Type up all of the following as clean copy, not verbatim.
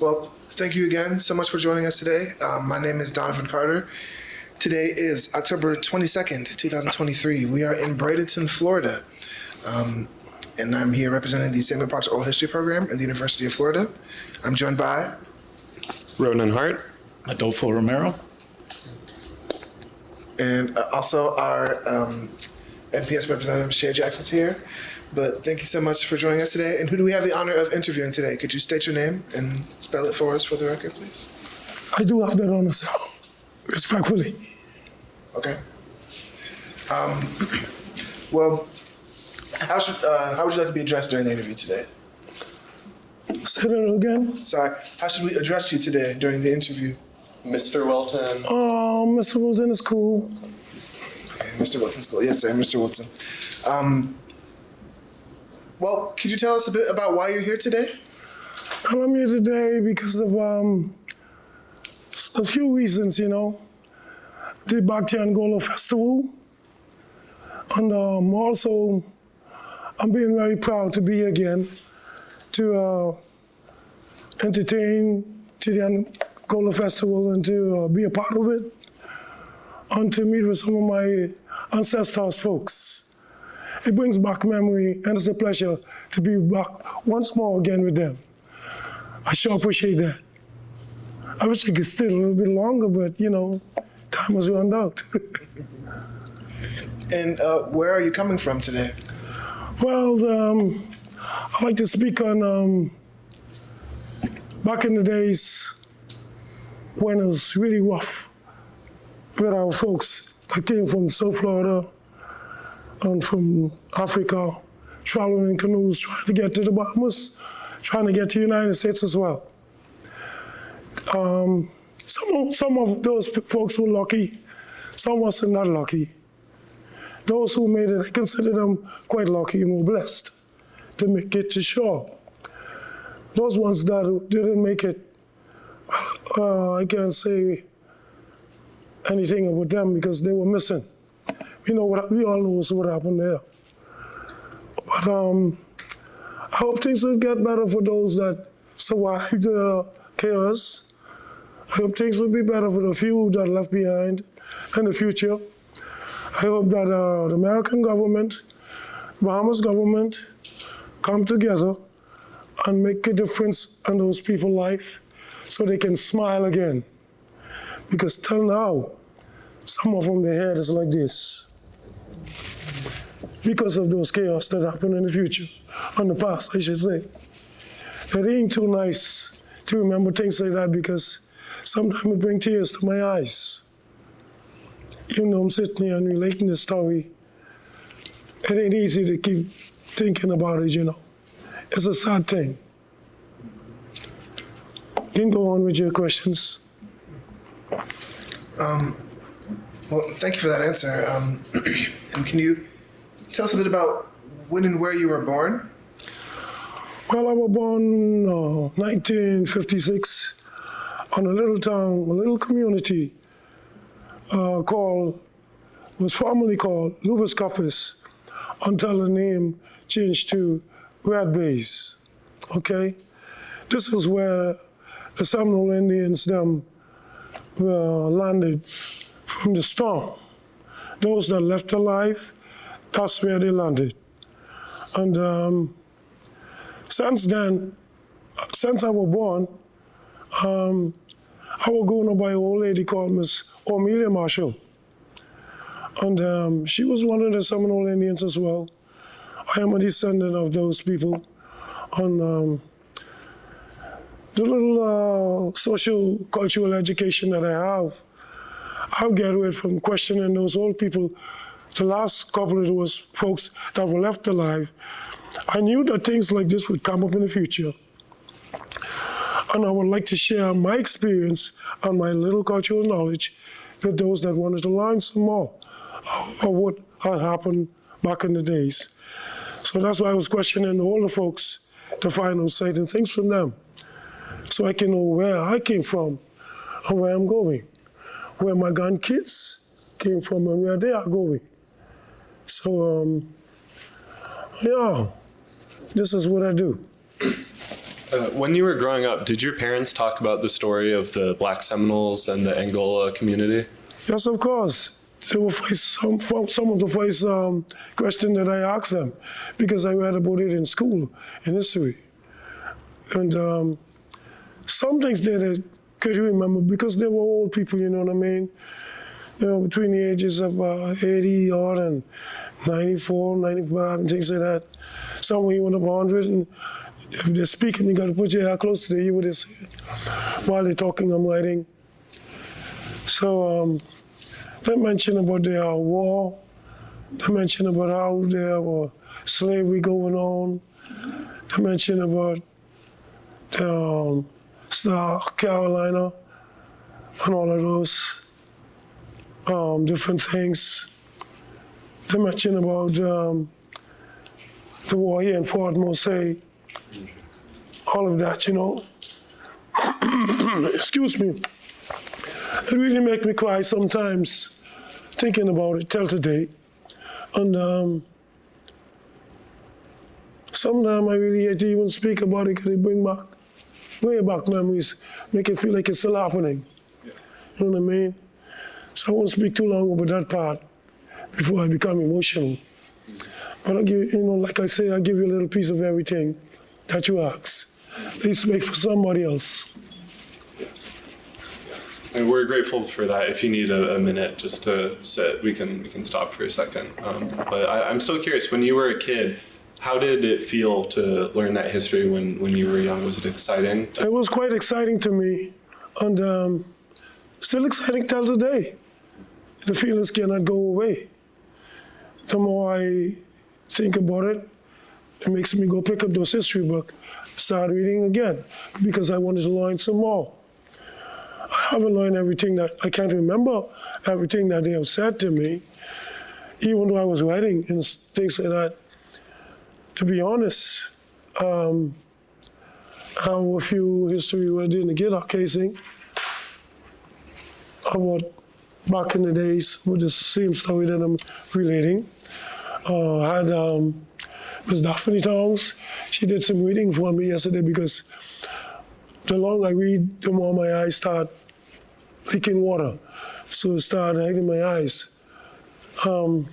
Well, thank you again so much for joining us today. My name is Donovan Carter. Today is October 22nd, 2023. We are in Bradenton, Florida. And I'm here representing the Samuel Proctor Oral History Program at the University of Florida. I'm joined by Ronan Hart, Adolfho Romero, and also our NPS representative, Shay Jackson's here. But thank you so much for joining us today. And who do we have the honor of interviewing today? Could you state your name and spell it for us for the record, please? I do have that honor, sir. Respectfully. Okay. Well, how would you like to be addressed during the interview today? Say that again. Sorry. How should we address you today during the interview? Mr. Wilton. Oh, Mr. Wilton is cool. Okay, Mr. Wilton's cool. Yes, sir, Mr. Wilton. Well, could you tell us a bit about why you're here today? Well, I'm here today because of a few reasons, you know. The back to Angola Festival. And also, I'm being very proud to be here again to entertain to the Angola Festival and to be a part of it and to meet with some of my ancestors folks. It brings back memory and it's a pleasure to be back once more again with them. I sure appreciate that. I wish I could stay a little bit longer, but you know, time has run out. And where are you coming from today? Well, I'd like to speak on back in the days when it was really rough with our folks that came from South Florida and from Africa, traveling in canoes, trying to get to the Bahamas, trying to get to the United States as well. Some of those folks were lucky, some wasn't not lucky. Those who made it, I consider them quite lucky and were blessed to make it to shore. Those ones that didn't make it, I can't say anything about them because they were missing. We all know what happened there. But I hope things will get better for those that survived the chaos. I hope things will be better for the few that are left behind in the future. I hope that the American government, Bahamas government, come together and make a difference in those people's life so they can smile again. Because till now, some of them, their head is like this. Because of those chaos that happen in the future, in the past, I should say. It ain't too nice to remember things like that because sometimes it brings tears to my eyes. Even though I'm sitting here and relating this story, it ain't easy to keep thinking about it, you know. It's a sad thing. You can go on with your questions. Well, thank you for that answer. And can you tell us a bit about when and where you were born? Well, I was born 1956 on a little town, a little community was formerly called Lubus Coppice until the name changed to Red Bays, okay? This is where the Seminole Indians them landed from the storm. Those that left alive, that's where they landed. And since then, since I was born, I was going by an old lady called Miss Amelia Marshall. And she was one of the Seminole Indians as well. I am a descendant of those people. And the little social, cultural education that I have, I've gathered from questioning those old people, the last couple of those folks that were left alive. I knew that things like this would come up in the future. And I would like to share my experience and my little cultural knowledge with those that wanted to learn some more of what had happened back in the days. So that's why I was questioning all the folks to find out certain things from them, so I can know where I came from and where I'm going, where my grandkids came from and where they are going. So, yeah, this is what I do. When you were growing up, did your parents talk about the story of the Black Seminoles and the Angola community? Yes, of course. They were some of the first questions that I asked them because I read about it in school, in history. And some things they could remember because they were old people, you know what I mean? Between the ages of 80 odd and 94, 95 and things like that. Some when you went up 100 and if they're speaking, you got to put your ear close to the ear what they say. While they're talking, I'm writing. So they mentioned about their war. They mentioned about how there were slavery going on. They mentioned about South Carolina and all of those different things. They mentioned about the war here in Fort Mose, all of that, you know. Excuse me. It really makes me cry sometimes thinking about it till today. And sometimes I really hate to even speak about it because it bring back, way back memories, make it feel like it's still happening. Yeah. You know what I mean? So I won't speak too long about that part before I become emotional. But I'll give you know, like I say, I'll give you a little piece of everything that you ask. Please make for somebody else. And we're grateful for that. If you need a minute just to sit, we can stop for a second. But I'm still curious, when you were a kid, how did it feel to learn that history when you were young? Was it exciting? It was quite exciting to me, and still exciting till today. The feelings cannot go away. The more I think about it, it makes me go pick up those history books, start reading again, because I wanted to learn some more. I haven't learned everything that, I can't remember everything that they have said to me, even though I was writing and things like that. To be honest, I have a few history where I didn't get our casing about back in the days with the same story that I'm relating. I had Ms. Daphne Tongs. She did some reading for me yesterday because the longer I read, the more my eyes start leaking water. So it started hurting my eyes. I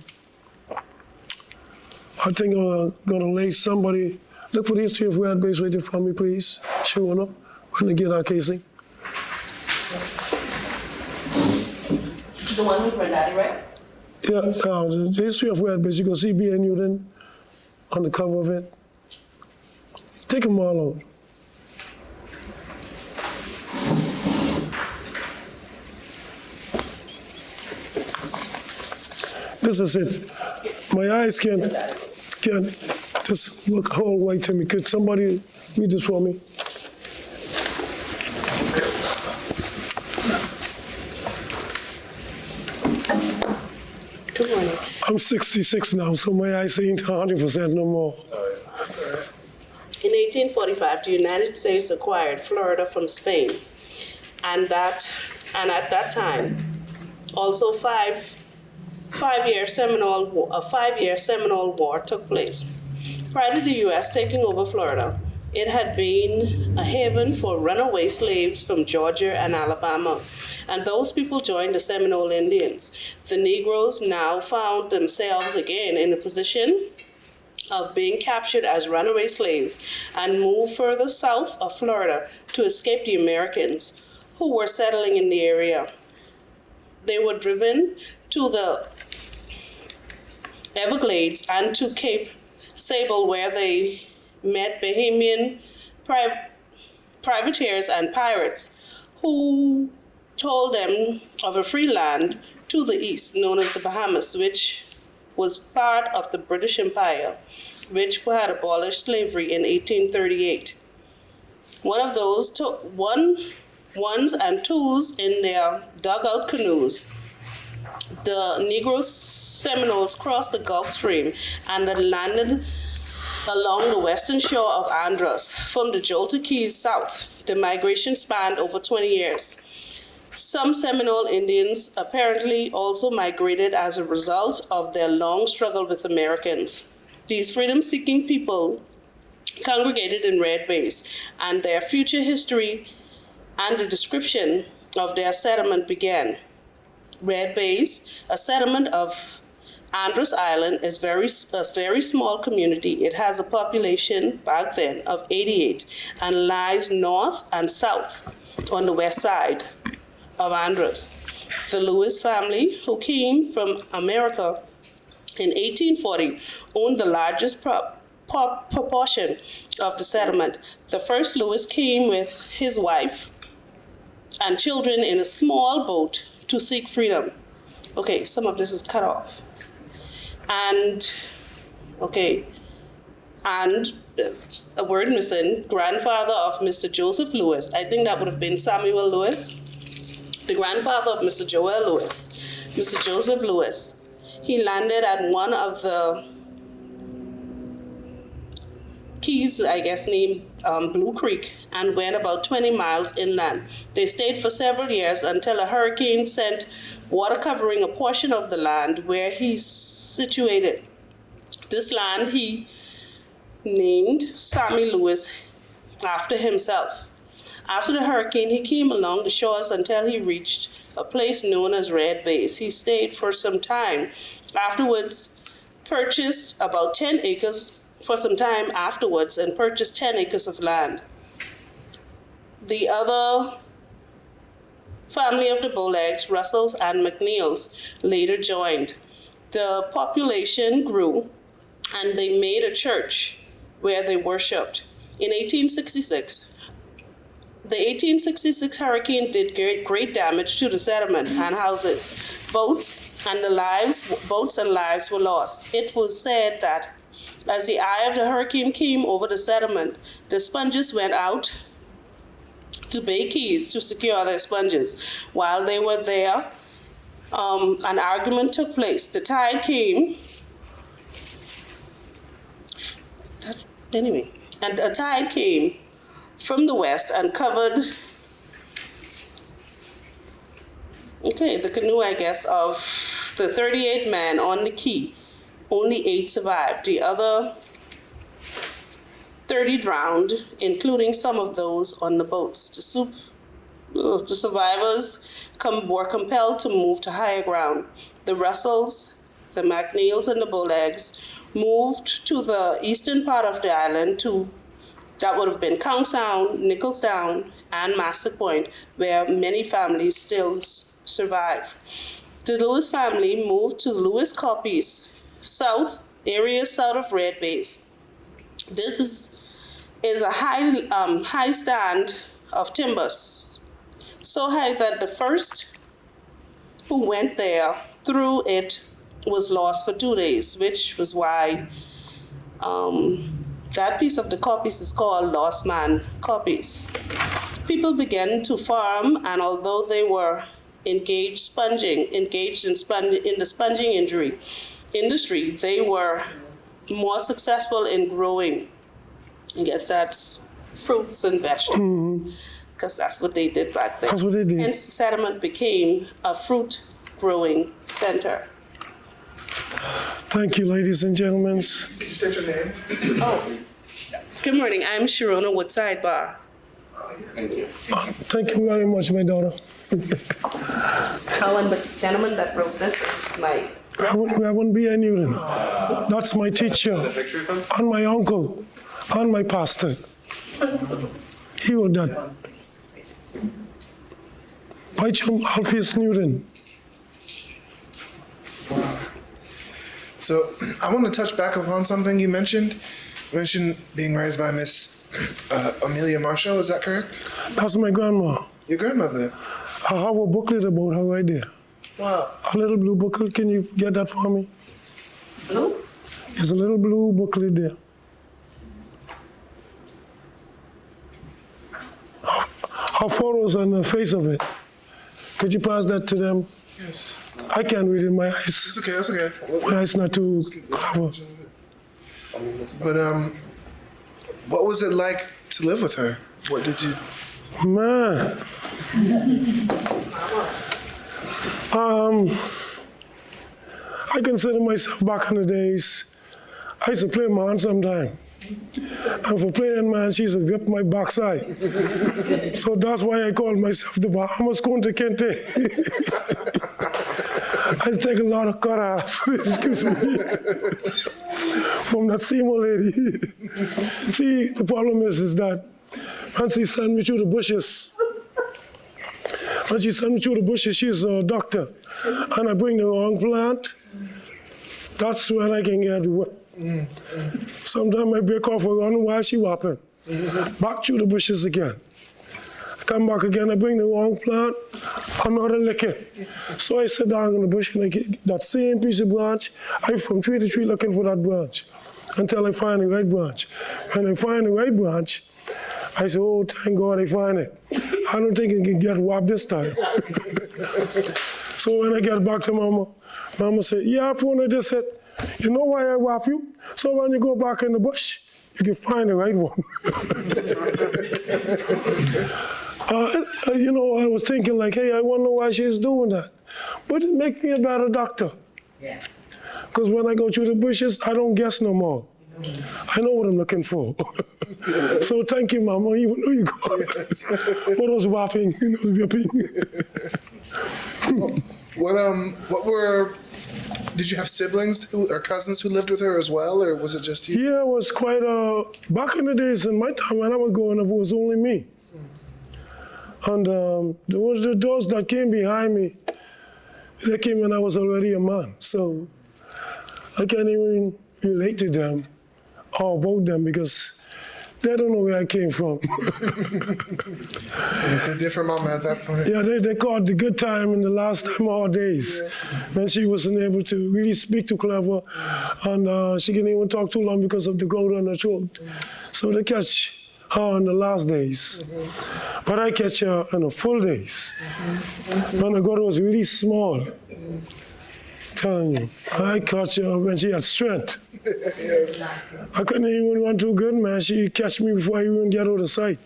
think I'm gonna lay somebody, look for the history of red base right there for me, please. Showing up, we're gonna get our casing. The one with Red Daddy, right? Yeah, the history of red base, you can see B.A. Newton on the cover of it. Take them all out. This is it. My eyes can't just look whole white to me. Could somebody read this for me? Good morning. I'm 66 now, so my eyes ain't 100% no more. In 1845, the United States acquired Florida from Spain, and at that time, also a five-year Seminole War took place. Prior to the U.S. taking over Florida, it had been a haven for runaway slaves from Georgia and Alabama, and those people joined the Seminole Indians. The Negroes now found themselves again in a position of being captured as runaway slaves and moved further south of Florida to escape the Americans who were settling in the area. They were driven to the Everglades and to Cape Sable, where they met Bahamian privateers and pirates who told them of a free land to the east known as the Bahamas, which was part of the British Empire, which had abolished slavery in 1838. One of those took ones and twos in their dugout canoes. The Negro Seminoles crossed the Gulf Stream and then landed along the western shore of Andros from the Jolta Keys south. The migration spanned over 20 years. Some Seminole Indians apparently also migrated as a result of their long struggle with Americans. These freedom-seeking people congregated in Red Base, and their future history and the description of their settlement began. Red Base, a settlement of Andros Island, is a very small community. It has a population back then of 88 and lies north and south on the west side of Andros. The Lewis family, who came from America in 1840, owned the largest proportion of the settlement. The first Lewis came with his wife and children in a small boat to seek freedom. Okay, some of this is cut off. And a word missing, grandfather of Mr. Joseph Lewis. I think that would have been Samuel Lewis. The grandfather of Mr. Joel Lewis, Mr. Joseph Lewis. He landed at one of the keys, I guess, named Blue Creek, and went about 20 miles inland. They stayed for several years until a hurricane sent water covering a portion of the land where he's situated. This land he named Sammy Lewis after himself. After the hurricane, he came along the shores until he reached a place known as Red Base. He stayed for some time. Afterwards, purchased about 10 acres for some time afterwards and purchased 10 acres of land. The other family of the Bowlegs, Russells and McNeils, later joined. The population grew and they made a church where they worshiped. In 1866, the 1866 hurricane did great damage to the settlement and houses. Boats and lives were lost. It was said that as the eye of the hurricane came over the settlement, the sponges went out to Bay Keys to secure their sponges. While they were there, an argument took place. The tide came, and a tide came from the west and covered, the canoe, I guess, of the 38 men on the key. Only 8 survived. The other 30 drowned, including some of those on the boats. The survivors were compelled to move to higher ground. The Russells, the McNeils, and the Bowlegs moved to the eastern part of the island that would have been Count Sound, Nicholstown, and Master Point, where many families still survive. The Lewis family moved to Lewis Copies, area south of Red Base. This is a high stand of timbers, so high that the first who went there through it was lost for 2 days, which was why that piece of the Copies is called Lost Man Copies. People began to farm, and although they were engaged in the sponging industry, they were more successful in growing, I guess that's fruits and vegetables, because that's what they did back then. That's what they did. Hence, the settlement became a fruit growing center. Thank you, ladies and gentlemen. Could you state your name? Oh, good morning. I'm Sharona Woodside Bar. Thank you. Thank you very much, my daughter. Oh, and the gentleman that wrote this is my... I wouldn't be a Newton. That's my teacher, and my uncle, and my pastor. He wrote that. My chum, Alpheus Newton. So I want to touch back upon something you mentioned. You mentioned being raised by Miss Amelia Marshall, is that correct? That's my grandma. Your grandmother? I have a booklet about her right there. Wow. A little blue booklet, can you get that for me? Blue? There's a little blue booklet there. Her photos on the face of it. Could you pass that to them? Yes. I can't read it, my eyes. It's okay, that's okay. My eyes not too clever. But what was it like to live with her? What did you... Man. I consider myself back in the days, I used to play man sometime. And for playing, man, she used to whip my backside. So that's why I call myself the Bahamas Kunta Kinte. I take a lot of cut ass from that same old lady. See, the problem is that when she sent me through the bushes, she's a doctor, and I bring the wrong plant, that's when I can get whipped. Sometimes I break off a run while she whopping. Back through the bushes again. I come back again, I bring the wrong plant, another licking. So I sit down in the bush and I get that same piece of branch. I from tree to tree looking for that branch until I find the right branch. When I find the right branch, I say, oh, thank God I find it. I don't think I can get whopped this time. So when I get back to Mama said, yeah, Puna just said, you know why I whop you? So when you go back in the bush, you can find the right one. You know, I was thinking like, hey, I wonder why she's doing that. But it makes me a better doctor. Yeah. Because when I go through the bushes, I don't guess no more. I know what I'm looking for. So thank you, Mama, even though you go. What was whopping, whipping. Did you have siblings or cousins who lived with her as well, or was it just you? Yeah, it was quite back in the days in my time when I was growing up, it was only me. And there was those that came behind me, they came when I was already a man. So I can't even relate to them or about them because they don't know where I came from. It's a different mama at that point. Yeah, they caught the good time in the last time of our days. Yes. When she wasn't able to really speak too clever and she couldn't even talk too long because of the gout on her throat. So they catch her in the last days. But I catch her in the full days. When the goat was really small. Telling you, I caught her when she had strength. Yes. I couldn't even run too good, man. She catch me before I even get out of sight.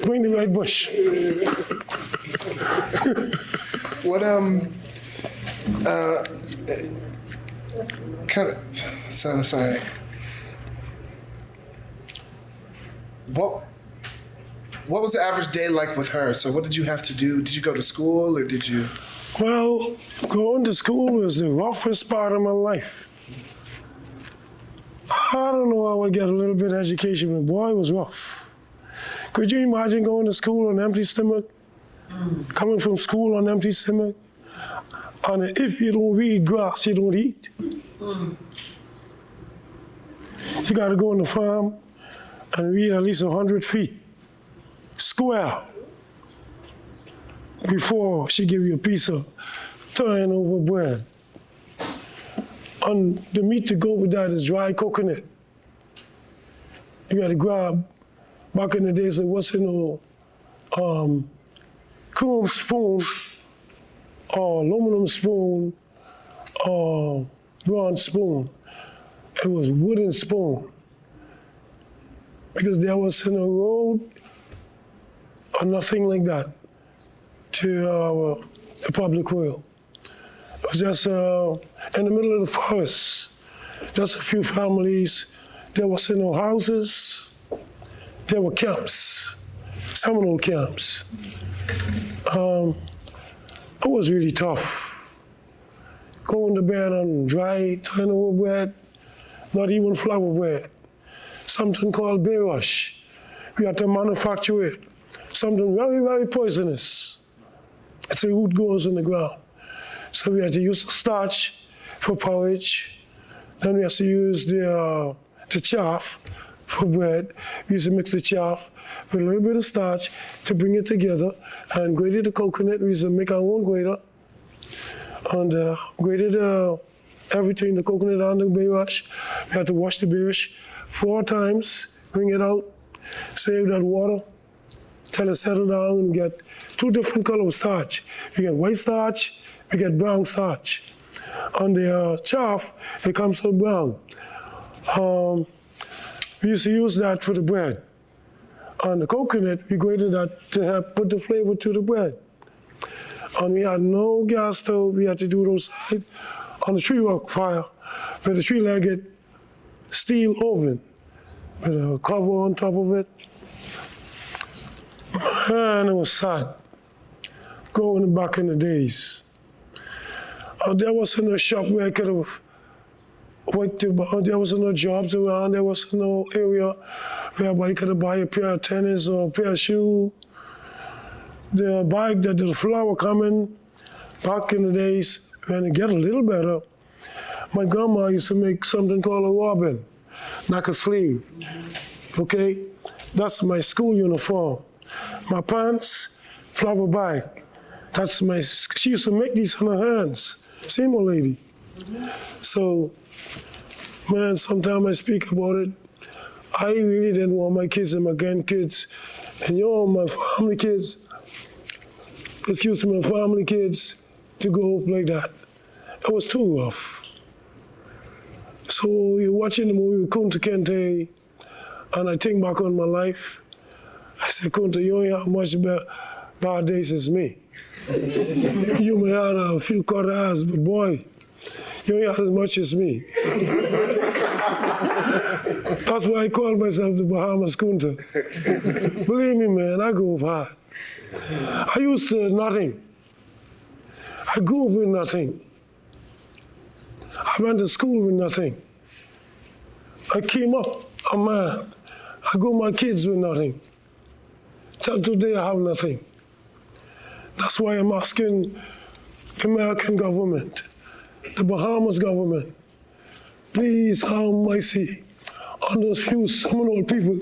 Bring the right bush. What sorry. What was the average day like with her? So what did you have to do? Did you go to school or did you? Well, going to school was the roughest part of my life. I don't know how I get a little bit of education, but boy, it was rough. Could you imagine going to school on an empty stomach? Coming from school on an empty stomach? And if you don't read grass, you don't eat. You gotta go on the farm and read at least 100 feet square before she give you a piece of turn over bread. And the meat to go with that is dry coconut. You gotta grab, back in the days there wasn't no chrome spoon or aluminum spoon or bronze spoon. It was wooden spoon. Because there wasn't a road or nothing like that to the public world. It was just in the middle of the forest, just a few families. There wasn't no houses. There were camps, Seminole camps. It was really tough. Going to bed on dry turnover bread, not even flour bread. Something called bay rush. We had to manufacture it. Something very, very poisonous. It's a root goes in the ground. So we had to use starch for porridge. Then we had to use the chaff for bread. We used to mix the chaff with a little bit of starch to bring it together and grated the coconut. We used to make our own grater and grated everything, the coconut and the bay rush. We had to wash the bay rush 4 times, bring it out, save that water till it settled down, and we get 2 different colors of starch. We get white starch, we get brown starch. On the chaff, it comes out brown. We used to use that for the bread. On the coconut, we grated that to help put the flavor to the bread. And we had no gas stove, we had to do those on the tree rock fire with a 3-legged steel oven. with a cover on top of it. Man, it was sad. Going back in the days. There wasn't a shop where I could have worked to, there wasn't no jobs around, there wasn't no area where I could buy a pair of tennis or a pair of shoes. The bike that the flower coming, back in the days, when it get a little better, my grandma used to make something called a robin, like a sleeve, okay? That's my school uniform. My pants, flower bag. That's my, she used to make these on her hands, same old lady. So, man, sometimes I speak about it. I really didn't want my kids and my grandkids, and my family kids, excuse me, my family kids, to go up like that. It was too rough. So you're watching the movie with Kunta Kinte, and I think back on my life. I said, Kunta, you ain't have much bad days as me. You may have a few cut eyes, but boy, you ain't had as much as me. That's why I call myself the Bahamas Kunta. Believe me, man, I grew up hard. I used to nothing. I grew up with nothing. I went to school with nothing. I came up a man. I grew my kids with nothing. Till today, I have nothing. That's why I'm asking the American government, the Bahamas government, please have mercy on those few Seminole people.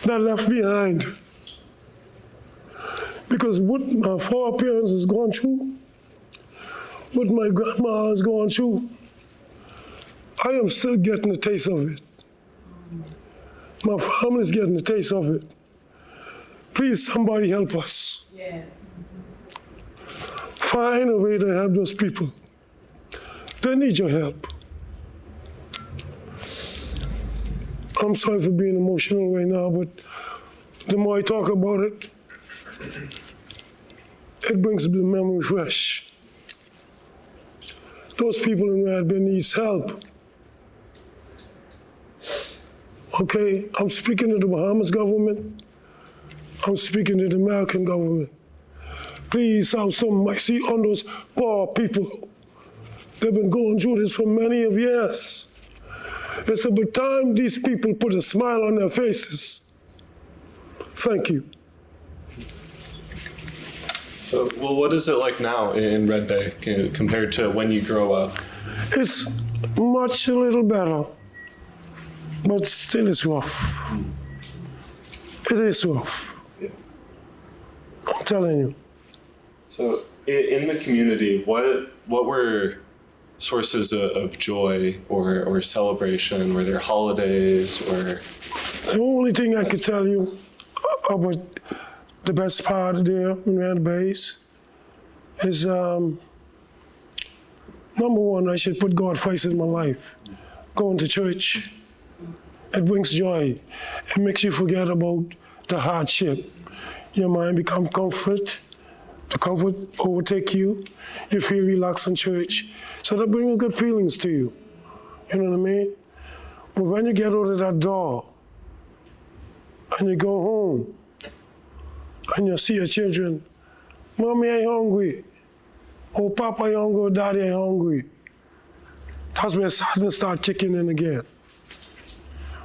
That left behind. Because what my foreparents has gone through, what my grandma has gone through, I am still getting a taste of it. My family's getting a taste of it. Please, somebody help us. Yes. Find a way to help those people. They need your help. I'm sorry for being emotional right now, but the more I talk about it, it brings the memory fresh. Those people in Red Bay needs help. Okay, I'm speaking to the Bahamas government. I'm speaking to the American government. Please have some mercy on those poor people. They've been going through this for many years. It's about time these people put a smile on their faces. Thank you. So, well, what is it like now in Red Bay compared to when you grow up? It's much a little better, but still it's rough. It is rough. I'm telling you. So, in the community, what were sources of joy or celebration? Were there holidays or? The only thing I could tell you about the best part there in Red Bay is number one, I should put God first in my life. Going to church, it brings joy. It makes you forget about the hardship. Your mind becomes comfort. The comfort overtake you. You feel relaxed in church. So that brings good feelings to you. You know what I mean? But when you get out of that door and you go home and you see your children, Mommy ain't hungry. Oh, Papa ain't hungry, Daddy ain't hungry. That's where sadness starts kicking in again.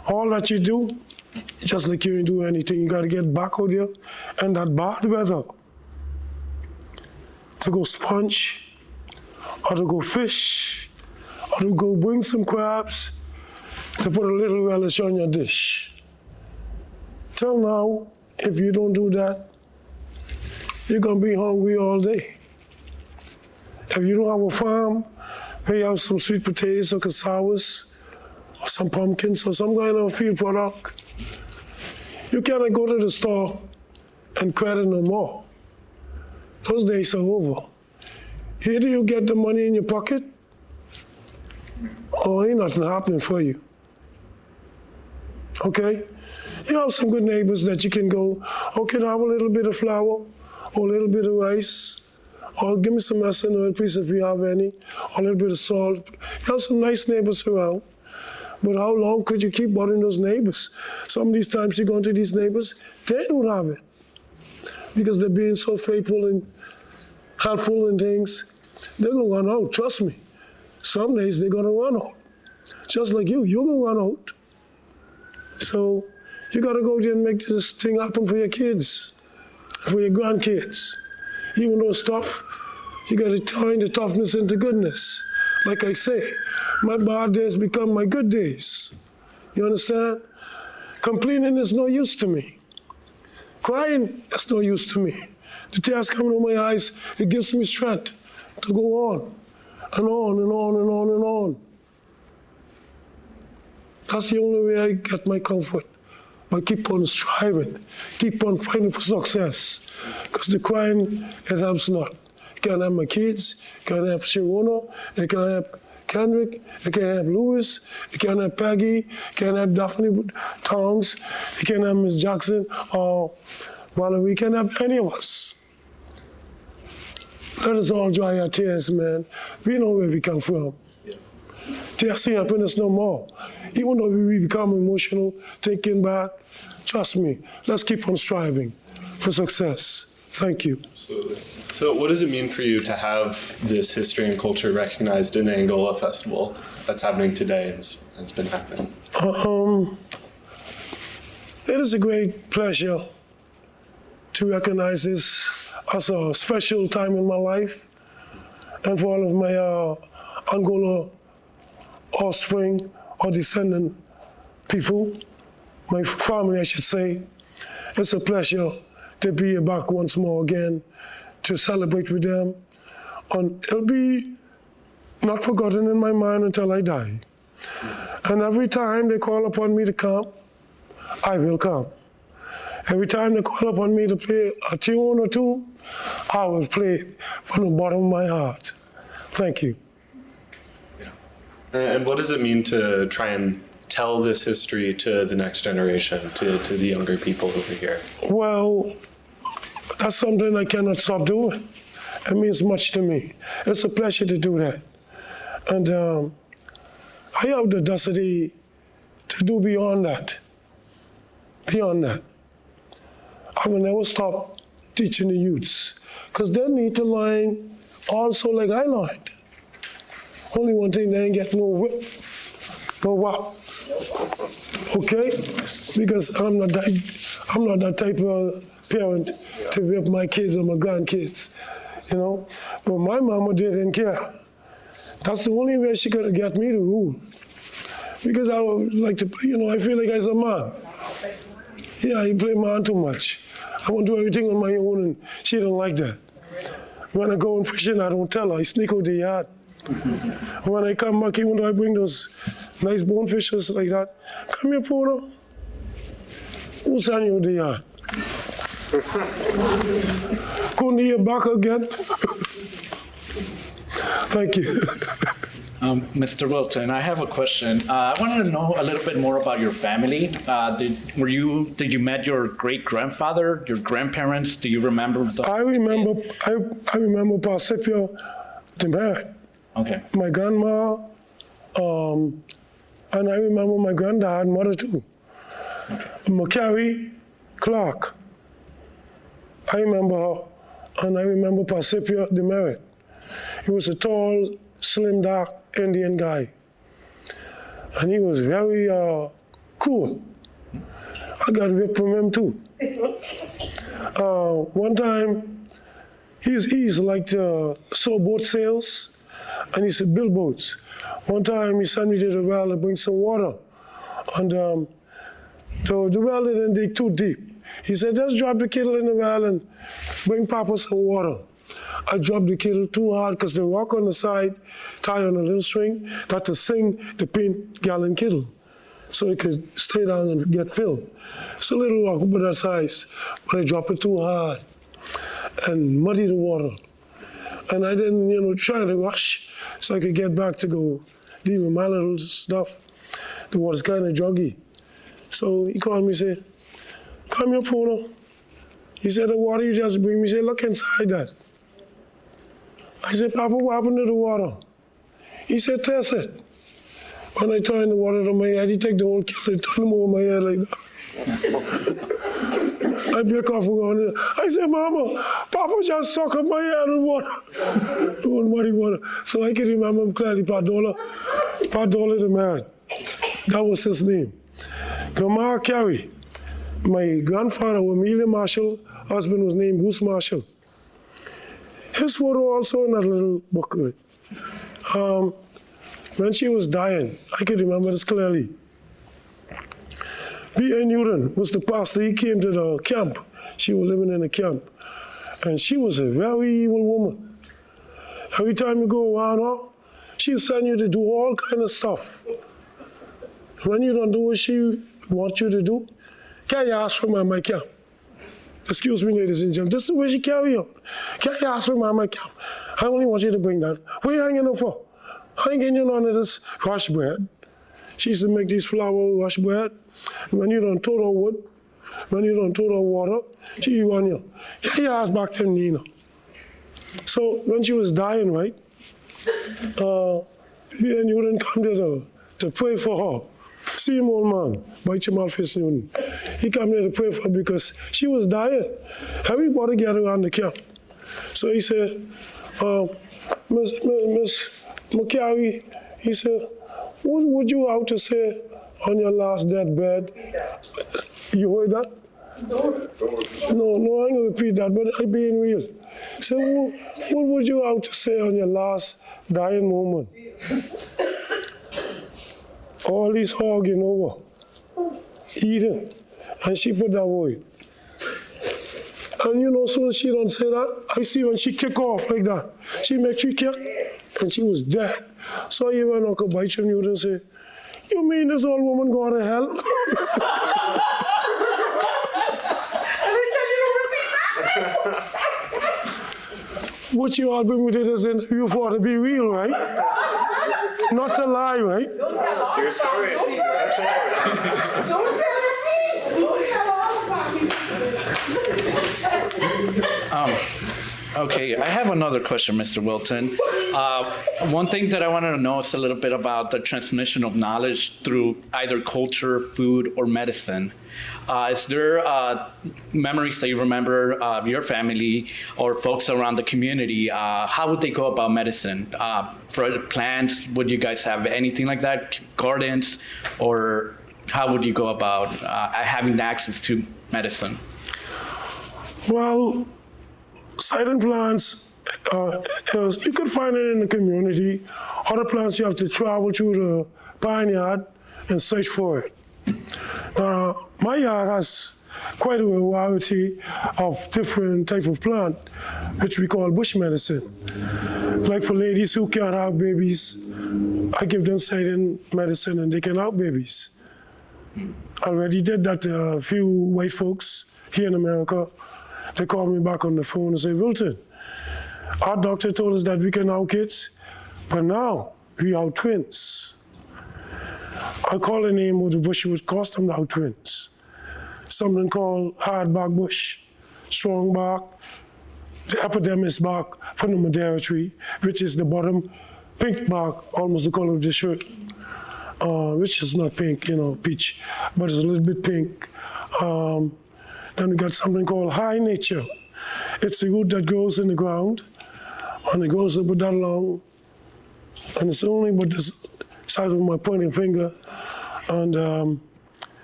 All that you do, just like you ain't do anything, you gotta get back out there and that bad weather to go sponge, or to go fish, or to go bring some crabs to put a little relish on your dish. Till now, if you don't do that, you're gonna be hungry all day. If you don't have a farm, maybe you have some sweet potatoes or cassavas, or some pumpkins, or some kind of field product, you cannot go to the store and credit no more. Those days are over. Either you get the money in your pocket, or ain't nothing happening for you. Okay? You have some good neighbors that you can go, oh, can I have a little bit of flour, or a little bit of rice, or give me some essence oil, please, if you have any, or a little bit of salt. You have some nice neighbors around, but how long could you keep bothering those neighbors? Some of these times you go into these neighbors, they don't have it, because they're being so faithful and helpful and things. They're gonna run out, trust me. Some days they're gonna run out. Just like you're gonna run out. So you gotta go there and make this thing happen for your kids, for your grandkids. Even though it's tough, you gotta turn the toughness into goodness. Like I say, my bad days become my good days. You understand? Complaining is no use to me. Crying is no use to me. The tears coming out my eyes, it gives me strength to go on and on and on and on and on. That's the only way I get my comfort. But keep on striving, keep on fighting for success. Because the crying, it helps not. It can help my kids, it can help Sharona, it can help Kendrick, it can help Lewis, it can help Peggy, it can help Daphne Tongs, it can help Miss Jackson, or Valerie, it can help any of us. Let us all dry our tears, man. We know where we come from. Tears ain't helping us no more. Even though we become emotional, thinking back, trust me, let's keep on striving for success. Thank you. Absolutely. So what does it mean for you to have this history and culture recognized in the Angola Festival that's happening today and it's been happening? It is a great pleasure to recognize this as a special time in my life and for all of my Angola offspring or descendant people, my family I should say. It's a pleasure to be back once more again, to celebrate with them. And it'll be not forgotten in my mind until I die. And every time they call upon me to come, I will come. Every time they call upon me to play a tune or two, I will play it from the bottom of my heart. Thank you. And what does it mean to try and tell this history to the next generation, to the younger people over here? Well, that's something I cannot stop doing. It means much to me. It's a pleasure to do that. And I have the audacity to do beyond that. Beyond that. I will never stop teaching the youths, because they need to learn also like I learned. Only one thing, they ain't get no whip, no whop. Okay? Because I'm not that type of parent to whip my kids or my grandkids, you know? But my mama didn't care. That's the only way she could get me to rule. Because I would like to, I feel like I was a man. Yeah, I play man too much. I want to do everything on my own, and she don't like that. When I go on fishing, I don't tell her. I sneak out the yard. When I come back, even though I bring those nice bonefishes like that, come here, Puna. Who sent you out the yard? Couldn't hear back again? Thank you. Mr. Wilton, I have a question. I wanted to know a little bit more about your family. Did you met your great-grandfather, your grandparents? Do you remember? I remember Pacifico the man. Okay. My grandma, and I remember my granddad, mother too. Okay. McCary Clark. I remember her, and I remember Pacifico the Merit. He was a tall, slim, dark Indian guy. And he was very cool. I got whipped from him too. One time, he's like to sew boat sails, and he said build boats. One time he sent me to the well to bring some water. And so the well didn't dig too deep. He said, just drop the kettle in the well and bring Papa some water. I dropped the kettle too hard because the rock on the side tied on a little string that to sing the pint-gallon kettle so it could stay down and get filled. It's a little rock about that size, but I dropped it too hard and muddy the water. And I didn't, try to rush so I could get back to go deal with my little stuff. The water's kind of juggy. So he called me and said, come here, Puna. He said, the water you just bring me, he said, look inside that. I said, Papa, what happened to the water? He said, test it. When I turned the water to my head, he take the whole kettle and turn them over my head like that. I break off and go on. I said, Mama, Papa just suck up my head in water. Doing muddy water. So I can remember him clearly, Padola the man. That was his name. Grandma Carey. My grandfather, Amelia Marshall, husband was named Goose Marshall. His photo also in that little book. When she was dying, I can remember this clearly. B.A. Newton was the pastor. He came to the camp. She was living in a camp. And she was a very evil woman. Every time you go around her, she'll send you to do all kind of stuff. When you don't do what she wants you to do, can you ask for my camp? Excuse me, ladies and gentlemen, this is the way she carry on. Can you ask for my camp? I only want you to bring that. What are you hanging up for? I ain't getting you none of this rush bread. She used to make these flour rush bread. When you don't total wood, when you don't total water, she run you. Can you ask back to Nina? So when she was dying, right, me and Newton come there to pray for her. Same old man, by Chimalfis Newton. He came there to pray for her because she was dying. Everybody gathered around the camp. So he said, Miss McCary, he said, what would you have to say on your last deathbed? You heard that? No, I ain't gonna repeat that, but I'm being real. So what would you have to say on your last dying moment? All these hogging over, eating, and she put that word. And you know, so she don't say that, I see when she kick off like that, she make you kick, and she was dead. So you went Uncle Bite you and say, you mean this old woman go to hell? What you all bring with it is you want to be real, right? Not to lie, right? It's your story. Don't tell me. Don't tell all about me. Okay, I have another question, Mr. Wilton. One thing that I wanted to know is a little bit about the transmission of knowledge through either culture, food, or medicine. Is there memories that you remember of your family or folks around the community? How would they go about medicine? For plants, would you guys have anything like that? Gardens? Or how would you go about having access to medicine? Well, silent plants, you could find it in the community. Other plants, you have to travel through the pine yard and search for it. My yard has quite a variety of different type of plant, which we call bush medicine. Like for ladies who can't have babies, I give them silent medicine and they can have babies. I already did that to a few white folks here in America. They called me back on the phone and said, Wilton, our doctor told us that we can have kids, but now we have twins. I call the name of the bush would cost them to have twins. Something called hardback bush, strong bark, the epidermis bark from the Madeira tree, which is the bottom pink bark, almost the color of the shirt, which is not pink, peach, but it's a little bit pink. Then we got something called high nature. It's a root that grows in the ground, and it grows about that long, and it's only about this size of my pointing finger, and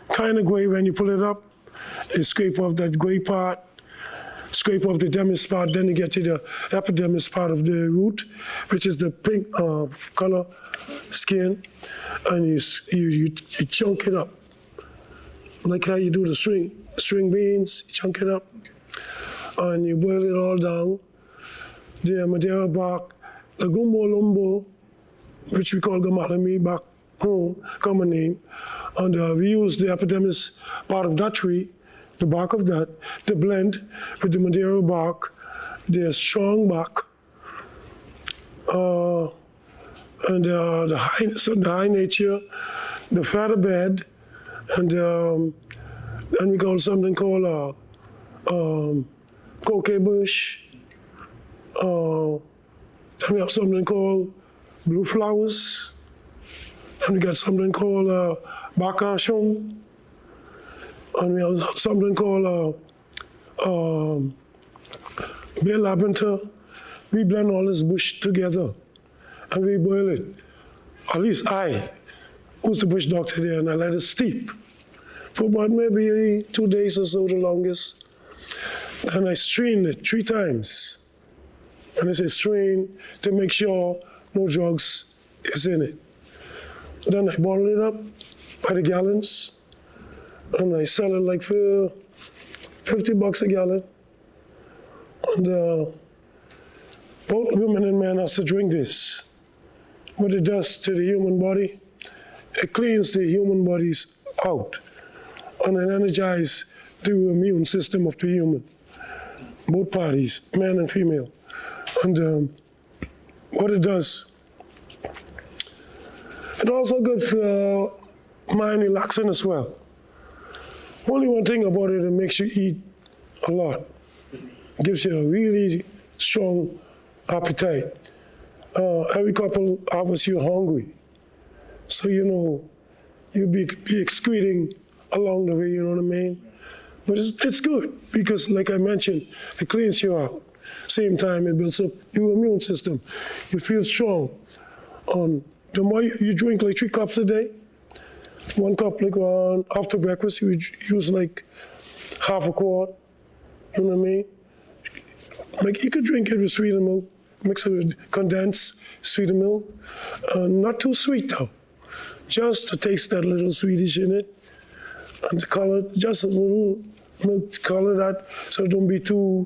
kind of gray when you pull it up. You scrape off that gray part, scrape off the dermis part, then you get to the epidermis part of the root, which is the pink color skin, and you chunk it up, like how you do the string beans, you chunk it up, and you boil it all down. The Madeira bark, the gumbo lumbo, which we call gamalami back home, common name, and we use the epidermis part of that tree, the bark of that, to blend with the Madeira bark, the strong bark, and the high nature, the feather bed, and then we got something called cocoa bush, Then we have something called blue flowers. Then we got something called bakashon. And we have something called bay lavender. We blend all this bush together and we boil it. At least I, who's the bush doctor there, and I let it steep for about maybe 2 days or so, the longest. Then I strain it 3 times. And I say strain to make sure no drugs is in it. Then I bottle it up by the gallons, and I sell it like for $50 a gallon. And both women and men have to drink this. What it does to the human body, it cleans the human bodies out and it energizes the immune system of the human, both parties, man and female. And what it does, it's also good for mind relaxing as well. Only one thing about it, it makes you eat a lot. It gives you a really strong appetite. Every couple hours you're hungry. So, you'll be excreting along the way, you know what I mean? But it's good because, like I mentioned, it cleans you out. Same time, it builds up your immune system. You feel strong. The more you drink like 3 cups a day, 1 cup like after breakfast, you use like half a quart, you know what I mean? Like you could drink it with sweetened milk, mix it with condensed sweetened milk. Not too sweet though, just to taste that little sweetish in it. And to color, just a little milk to color that so it don't be too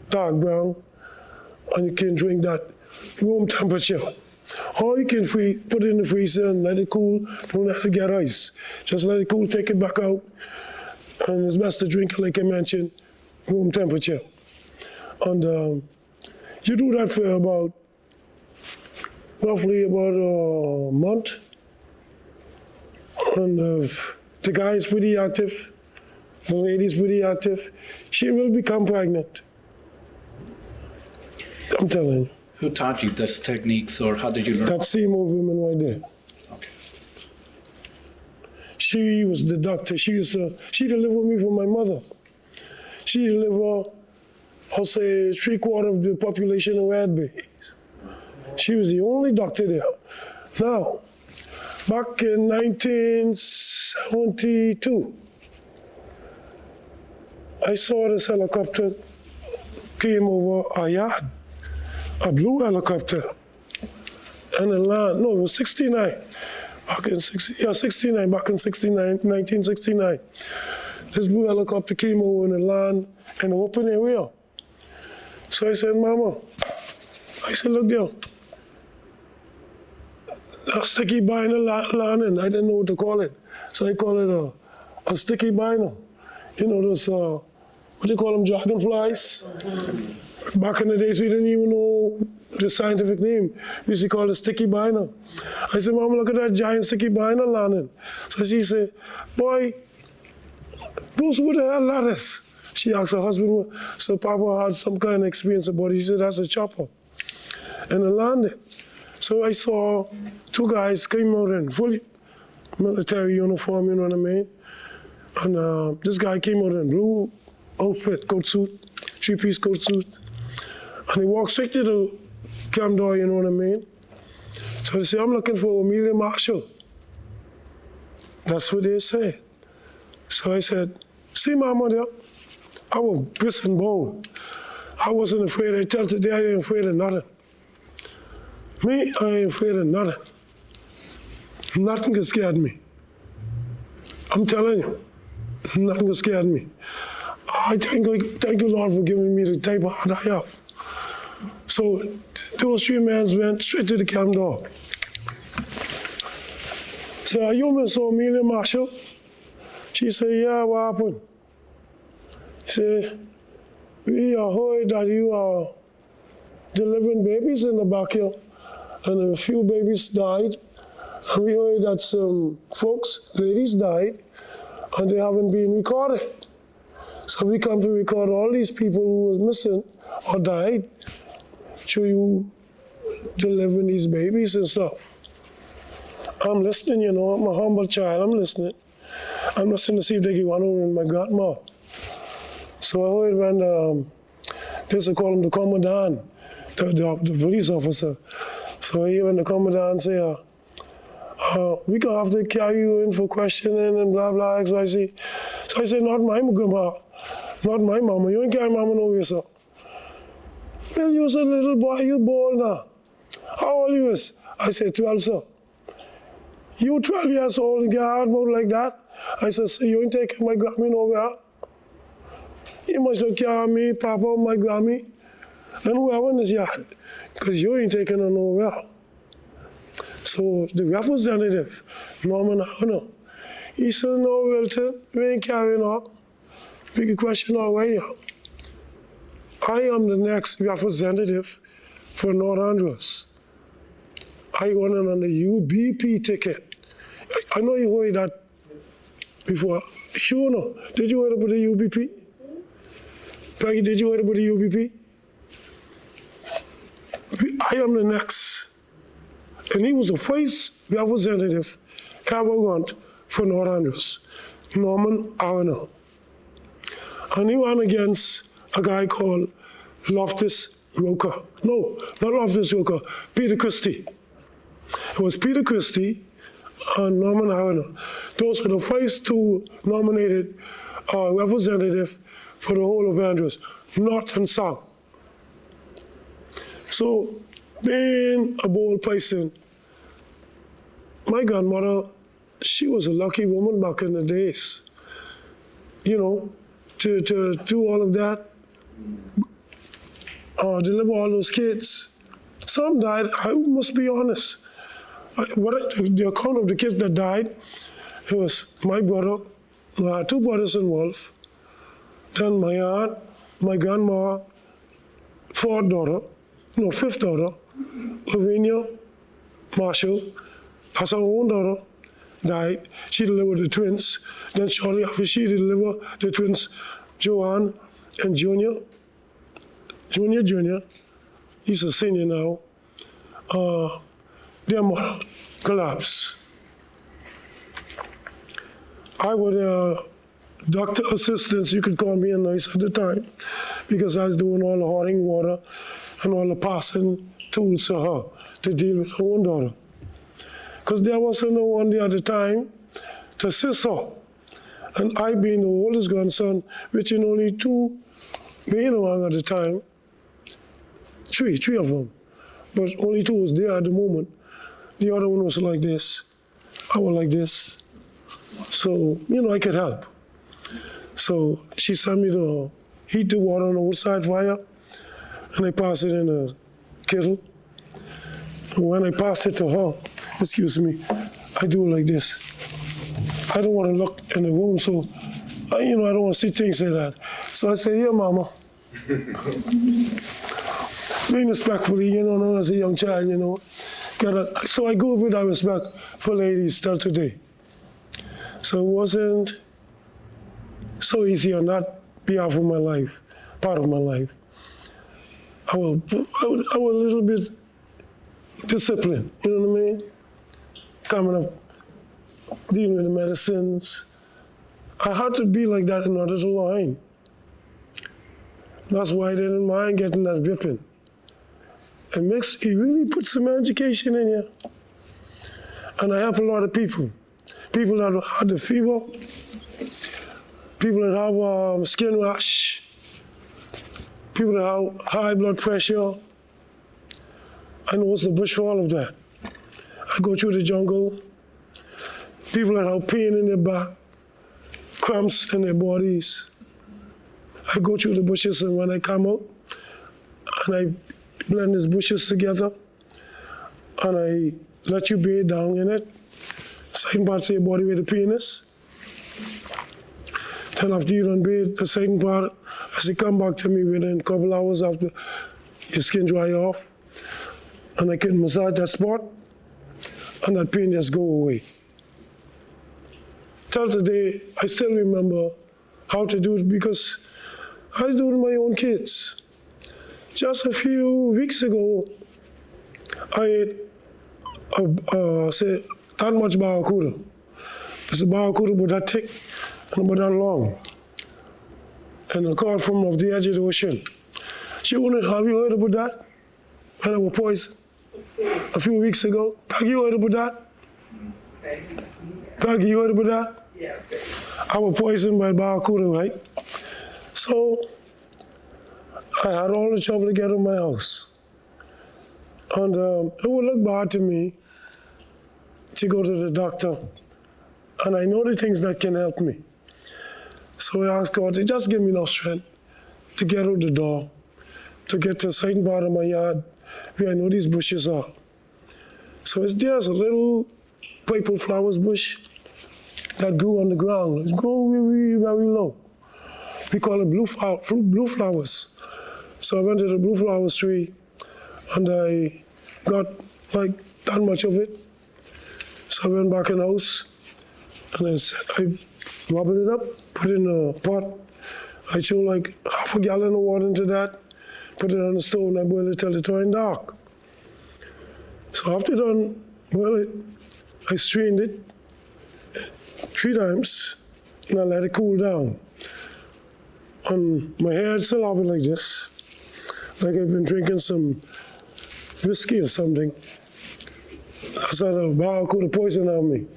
dark brown. And you can drink that room temperature. Or you can put it in the freezer and let it cool. Don't let it get ice. Just let it cool, take it back out. And it's best to drink it, like I mentioned, room temperature. And you do that for roughly about a month. And the guy is pretty active. The lady is pretty active. She will become pregnant. I'm telling you. Who taught you these techniques, or how did you learn? That same old woman right there. Okay. She was the doctor. She delivered me from my mother. She delivered, I'll say, 3/4 of the population of red babies. She was the only doctor there. Now, back in 1972, I saw this helicopter came over our yard. A blue helicopter, and it landed. No, it was 69. Back in 1969. This blue helicopter came over and it landed in an open area. So I said, Mama, look there. A sticky biner landing. I didn't know what to call it. So I call it a sticky biner. Those, what do you call them, dragonflies? Back in the days, we didn't even know the scientific name. We used to call it sticky biner. I said, Mama, look at that giant sticky biner landing. So she said, boy, Bruce, what the hell that is? She asked her husband, so Papa had some kind of experience about it. He said, that's a chopper. And it landed. So I saw 2 guys came out in full military uniform, you know what I mean? And this guy came out in blue outfit, coat suit, 3-piece coat suit. And he walked straight to the camp door, you know what I mean? So they said, I'm looking for Amelia Marshall. That's what they said. So I said, see Mama there? I was brisk and bold. I wasn't afraid. I tell today I ain't afraid of nothing. Me, I ain't afraid of nothing. Nothing can scare me. I'm telling you, nothing can scare me. I thank you, Lord, for giving me the type of heart I have. So those 3 men went straight to the camp door. So are you Miss Amelia Marshall? She said, yeah, what happened? He said, we heard that you are delivering babies in the backyard, and a few babies died. And we heard that some ladies died, and they haven't been recorded. So we come to record all these people who was missing or died, show you delivering these babies and stuff. I'm listening, you know, I'm a humble child, I'm listening. I'm listening to see if they can run over in my grandma. So I heard when they used to call him the commandant, the police officer. So I hear when the commandant say, we gonna have to carry you in for questioning and blah, blah, XYZ. So I say, not my grandma, not my mama. You ain't carry mama nowhere, sir. Well, you're a little boy, you bold now. How old you is? I said, 12, sir. You 12 years old and get hard mouth like that? I said, so you ain't taking my Grammy nowhere? You must have carried me, Papa, my Grammy, and whoever in this yard, because you ain't taking her nowhere. So the representative, Norman Hart, he said, no, Wilton, we ain't carrying her. We can question her right here. I am the next representative for North Andros. I went in on the UBP ticket. I know you heard that before. Sure, no. Did you hear about the UBP? Peggy, did you hear about the UBP? I am the next. And he was the first representative ever run for North Andros, Norman Hart. And he ran against a guy called Loftus Roker. No, not Loftus Roker, Peter Christie. It was Peter Christie and Norman Hart. Those were the first two nominated representatives for the whole of Andros, North and South. So, being a bold person, my grandmother, she was a lucky woman back in the days. You know, to do all of that, deliver all those kids. Some died, I must be honest. The account of the kids that died, it was my brother, I had two brothers involved, then my aunt, my grandma, fifth daughter, Lavinia Marshall, has her own daughter, died. She delivered the twins. Then shortly after she delivered the twins, Joanne and Junior, he's a senior now, their mother collapsed. I was doctor assistant, you could call me a nurse at the time, because I was doing all the hotting water and all the passing tools to her to deal with her own daughter. Because there wasn't no one there at the time to assist her. And I being the oldest grandson, which in only two being around at the time, three of them, but only two was there at the moment. The other one was like this, I was like this. So, you know, I could help. So she sent me to heat the water on the outside fire, and I passed it in a kettle. And when I passed it to her, excuse me, I do it like this. I don't want to look in the room, so I don't want to see things like that. So I say, here, Mama. Being respectfully, as a young child, so I grew up with that respect for ladies till today. So it wasn't so easy on that behalf of my life, part of my life. I was a little bit disciplined, you know what I mean? Coming up, dealing with the medicines. I had to be like that in order to learn. That's why I didn't mind getting that whipping. It really puts some education in you. And I help a lot of people. People that had the fever, people that have skin rash, people that have high blood pressure. I know what's the bush for all of that. I go through the jungle. People that have pain in their back, cramps in their bodies. I go through the bushes, and when I come out, and I blend these bushes together, and I let you bathe down in it. Certain parts of your body where the pain is. Then after you done bathe, the second part, as it come back to me within a couple hours after your skin dry off, and I can massage that spot, and that pain just go away. Till today, I still remember how to do it because I was doing it with my own kids. Just a few weeks ago, I ate say that much barracuda. It's a barracuda but that thick and about that long. And I caught from off the edge of the ocean. Have you heard about that? When I was poisoned a few weeks ago. Peggy, you heard about that? Peggy, you heard about that? Yeah. I was poisoned by barracuda, right? So I had all the trouble to get in my house. And it would look bad to me to go to the doctor. And I know the things that can help me. So I asked God to just give me enough strength to get out the door, to get to a certain part of my yard where I know these bushes are. So there's a little purple flowers bush that grew on the ground. It's grow very, very low. We call it blue flowers. So I went to the blue flowers tree and I got like that much of it. So I went back in the house and I gobbled it up, put it in a pot. I threw like half a gallon of water into that, put it on the stove and I boiled it till it turned dark. So after done boil it, I strained it 3 times and I let it cool down. And my hair still have it like this, like I've been drinking some whiskey or something. That's how the barracuda poison on me.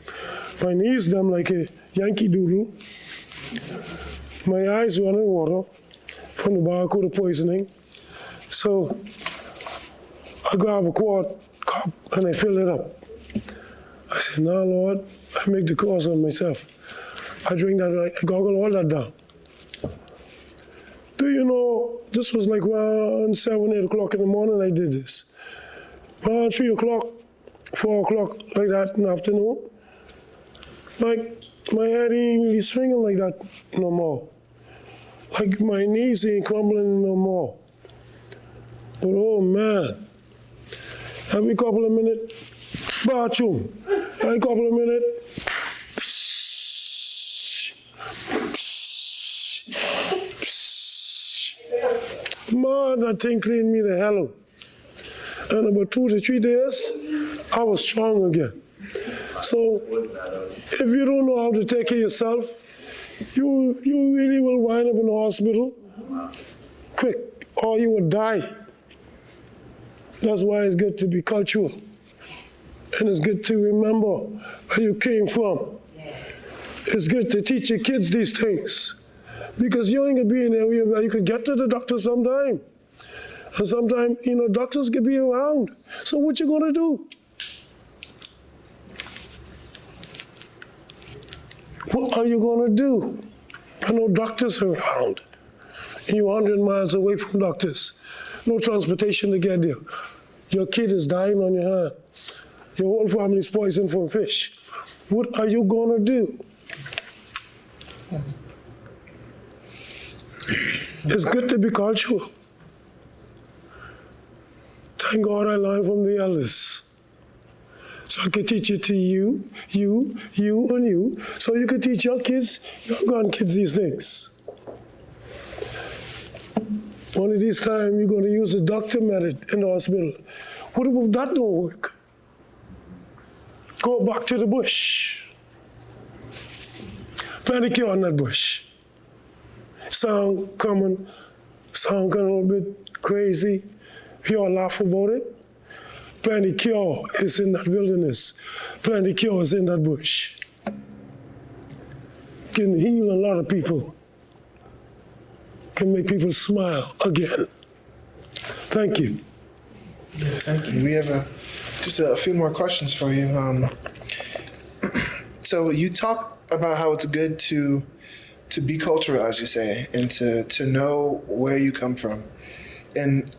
My knees them like a Yankee Doodle. My eyes running water from the barracuda poisoning. So I grab a quart cup and I fill it up. I said, "Nah, Lord, I make the course on myself. I drink that, I goggle all that down." Do you know, this was like around 7, 8 o'clock in the morning I did this. Around 3 o'clock, 4 o'clock, like that in the afternoon. Like, my head ain't really swinging like that no more. Like, my knees ain't crumbling no more. But oh man, every couple of minutes, bathroom. Every couple of minutes, man, that thing cleaned me the hell out. And about 2 to 3 days, I was strong again. So if you don't know how to take care of yourself, you really will wind up in the hospital quick, or you will die. That's why it's good to be cultural. And it's good to remember where you came from. It's good to teach your kids these things. Because you ain't gonna be in an area where you could get to the doctor sometime. And sometimes, doctors could be around. So what you gonna do? What are you gonna do? I know doctors are around. And you're 100 miles away from doctors. No transportation to get there. Your kid is dying on your hand. Your whole family's poisoned from fish. What are you gonna do? It's good to be cultural. Thank God I learned from the elders. So I can teach it to you, and you, so you can teach your kids, your grandkids these things. One of these times you're going to use the doctor method in the hospital. What if that don't work? Go back to the bush. Plenty cure on that bush. Sound common, sound kind of a little bit crazy. We all laugh about it. Plenty cure is in that wilderness. Plenty cure is in that bush. Can heal a lot of people. Can make people smile again. Thank you. Yes, thank you. We have just a few more questions for you. So you talk about how it's good to be cultural, as you say, and to know where you come from. And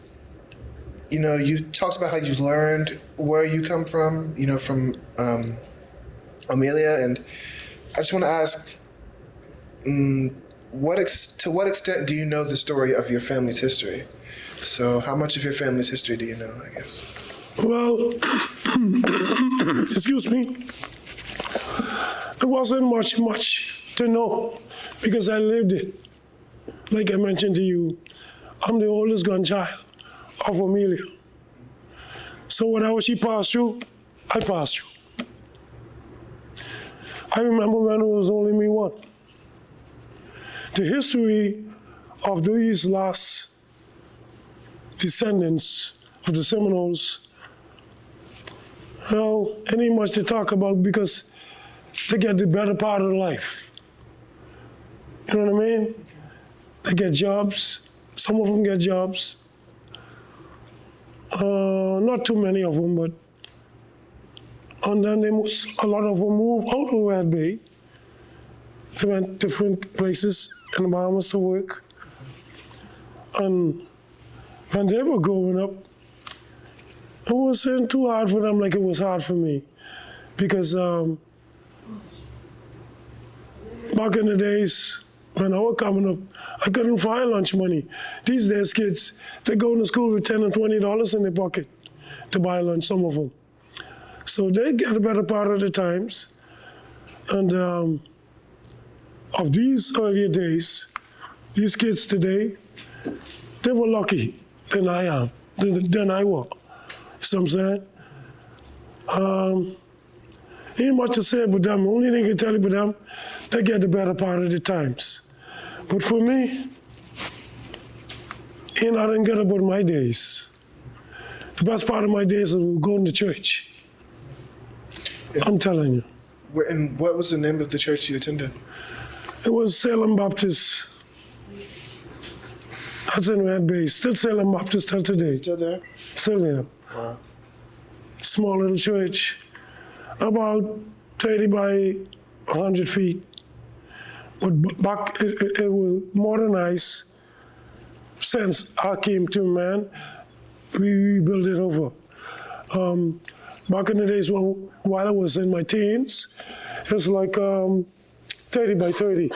you talked about how you've learned where you come from, from Amelia, and I just want to ask, to what extent do you know the story of your family's history? So how much of your family's history do you know, I guess? Well, excuse me. There wasn't much to know because I lived it. Like I mentioned to you, I'm the oldest grandchild of Amelia. So whatever she passed through, I passed through. I remember when it was only me one. The history of these last descendants of the Seminoles, well, it ain't much to talk about because they get the better part of life. You know what I mean? They get jobs. Some of them get jobs. Not too many of them, but and then a lot of them moved out of Red Bay. They went different places in the Bahamas to work. And when they were growing up, it wasn't too hard for them like it was hard for me. Because back in the days when I was coming up, I couldn't find lunch money. These days, kids, they go to school with $10 and $20 in their pocket to buy lunch, some of them. So they get a better part of the times. And of these earlier days, these kids today, they were lucky than I am, than I was. You know what I'm saying? Ain't much to say about them. The only thing I can tell you about them, they get the better part of the times. But for me, ain't nothing good about my days. The best part of my days is going to church. I'm telling you. And what was the name of the church you attended? It was Salem Baptist. That's in Red Bay. Still Salem Baptist till today. Still there? Still there. Wow. Small little church, about 30 by 100 feet. But back, it was modernized since I came to man. We built it over. Back in the days while I was in my teens, it was like 30 by 30.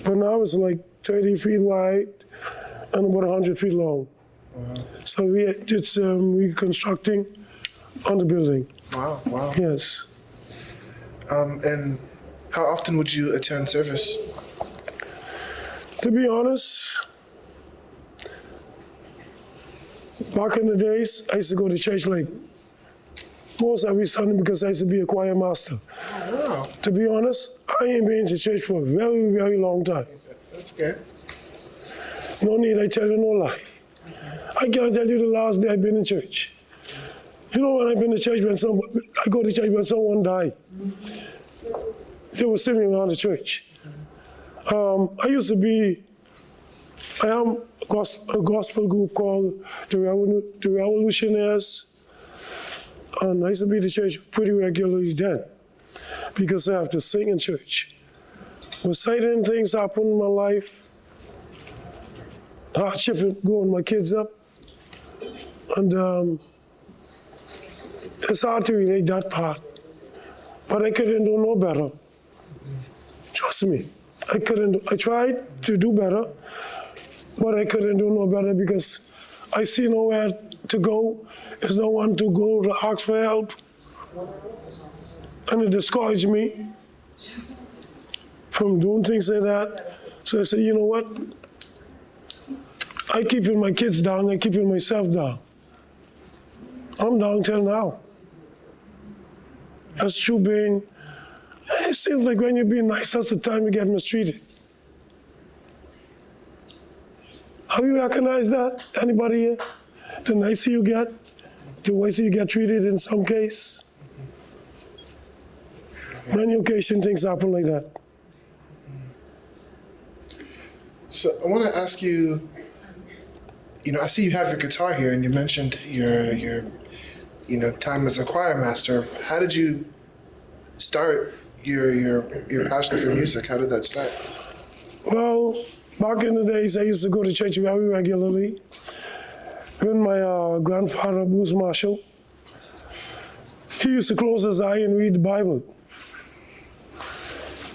But now it's like 30 feet wide and about 100 feet long. Wow. So it's reconstructing on the building. Wow, wow. Yes. And how often would you attend service? To be honest, back in the days, I used to go to church like most every Sunday because I used to be a choir master. Wow. To be honest, I ain't been to church for a very, very long time. That's good. No need, I tell you no lie. I can't tell you the last day I've been in church. You know when I've been to church I go to church when someone died. They were singing around the church. I am a gospel group called the Revolutionaires. And I used to be to church pretty regularly then because I have to sing in church. When certain things happen in my life, hardship in growing my kids up, and it's hard to relate that part. But I couldn't do no better. Trust me, I tried to do better, but I couldn't do no better because I see nowhere to go. There's no one to go to ask for help. And it discouraged me from doing things like that. So I said, you know what? I keeping my kids down, I keeping myself down. I'm down till now. That's true being, it seems like when you're being nice, that's the time you get mistreated. Have you recognized that? Anybody here? The nicer you get, the worse you get treated in some case. Many occasions things happen like that. So I want to ask you, I see you have your guitar here, and you mentioned your time as a choir master. How did you start your passion for music? How did that start? Well, back in the days, I used to go to church very regularly. When my grandfather, Bruce Marshall, he used to close his eye and read the Bible.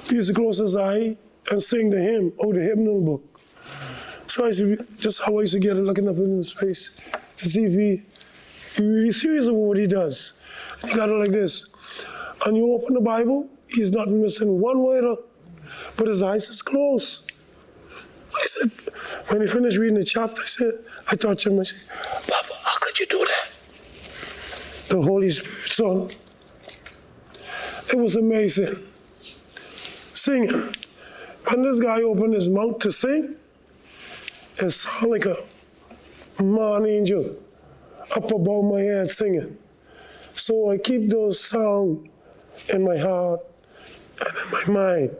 He used to close his eye and sing the hymn, or the hymnal book. So just how I used to get it, looking up in his face to see if he really serious about what he does. He got it like this. And you open the Bible, he's not missing one word, but his eyes is closed. I said, when he finished reading the chapter, I touched him, I said, Papa, how could you do that? the Holy Spirit, son. It was amazing. Singing. When this guy opened his mouth to sing, it sounded like a man angel up above my head singing. So I keep those songs in my heart and in my mind.